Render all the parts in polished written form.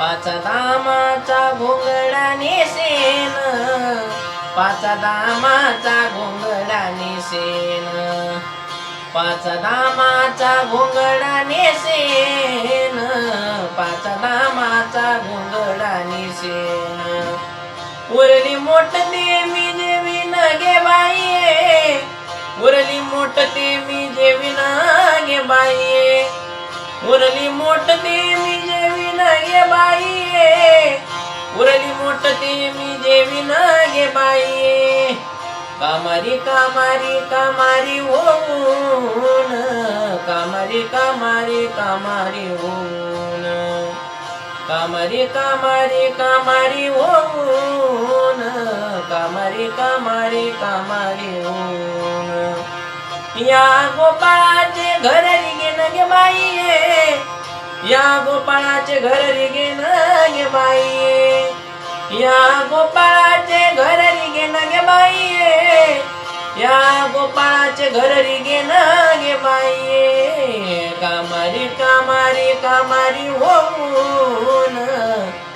पाच दामाचा घोंगडा नेसेन, पाच दामाचा घोंगडा नेसेन, पाच दामाचा घोंगडा नेसेन, पाच दामाचा घोंगडा नेसेन. उरली मोठ देवी जेवीन गे बाई, उरली मोठ देवी जेवीन गे बाई, उरली मोठ देवी जेवीन गे बाई, उरली मोठ देवी जेवीन गे बाई. कामारी कामारी कामारी होऊन, कामारी कामारी कामारी होऊन, कामारी कामारी कामारी होऊन, कामारी कामारी कामारी होऊन. या गोपाळाचे घर रिगेन गे बाई, या गोपाळाचे घर रिगेन गे बाई, या गोपाळाचे घर रिगेन गे बाई, या गोपाळाचे घर रिगेन गे बाई. कामारी कामारी कामारी होऊन,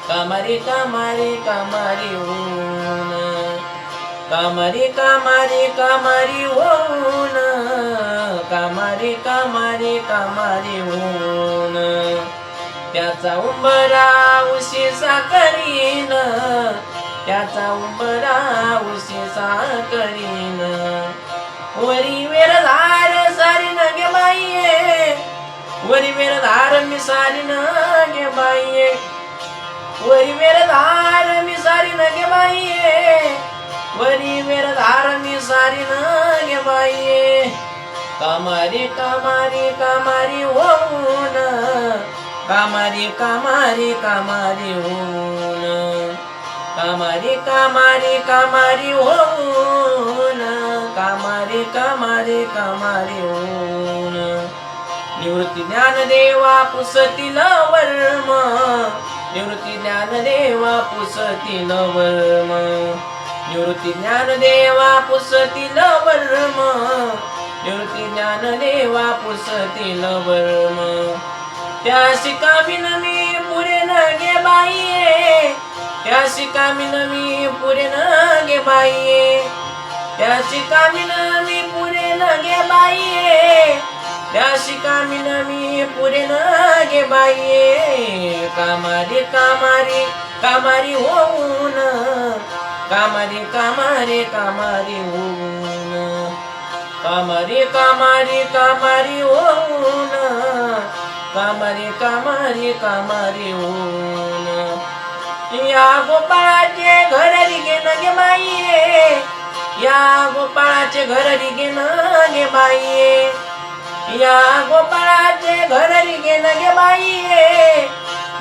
कामारी कामारी कामारी होऊन, कामारी कामारी कामारी होऊन, कामारी कामारी कामारी होऊन. त्याचा उंबरा उशी साकरीन, त्याचा उंबरा उशी साकरीन. वरी वेरधार सारीन गे बाई, वरी वेरधार मी सारीन गे बाई, वरी वेरधार मी सारीन गे बाई, वरी वेरधार मी सारीन गे बाई. कामारी कामारी कामारी होऊन, कामारी कामारी कामारी होऊन, कामारी कामारी कामारी होऊन, कामारी कामारी कामारी होऊन. निवृत्ती ज्ञानदेवा पुसतील वर्म, निवृत्ती ज्ञानदेवा पुसतील वर्म, निवृत्ती ज्ञानदेवा पुसतील वर्म, निवृत्ती ज्ञानदेवा पुसतील वर्म. त्याशी कामीन मी पुरेन गे बाई, त्याशी कामीन मी पुरेन गे बाई, त्याशी कामीन मी पुरेन गे बाई, त्याशी कामीन मी पुरेन गे बाई. कामारी कामारी कामारी होऊन, कामारी कामारी कामारी होऊन, कामारी कामारी कामारी होऊन, कामारी कामारी कामारी होऊन. या गोपाळाचे घर रिगेन गे बाई, या गोपाळाचे घर रिगेन गे बाई, या गोपाळाचे घर रिगेन गे बाई,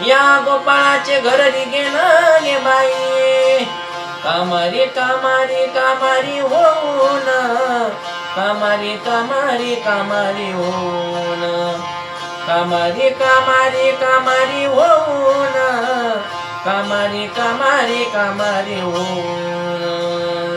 या गोपाळाचे घर रिगेन गे बाई. कामारी कामारी कामारी होऊन, कामारी कामारी कामारी होऊन, कामारी कामारी कामारी होऊन, कामारी कामारी कामारी होऊन.